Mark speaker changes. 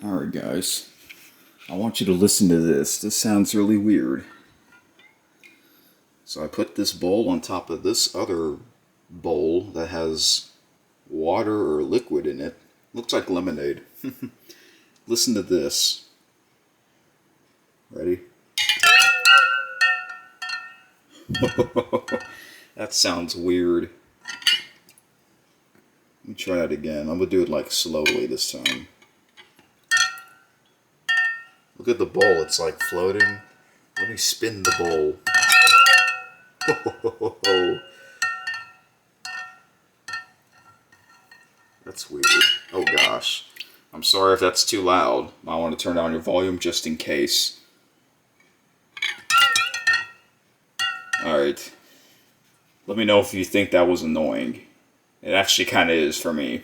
Speaker 1: Alright guys, I want you to listen to this. This sounds really weird. So I put this bowl on top of this other bowl that has water or liquid in it. Looks like lemonade. Listen to this. Ready? That sounds weird. Let me try it again. I'm gonna do it like slowly this time. Look at the bowl, it's like floating. Let me spin the bowl. That's weird. Oh gosh. I'm sorry if that's too loud. I want to turn down your volume just in case. Alright. Let me know if you think that was annoying. It actually kind of is for me.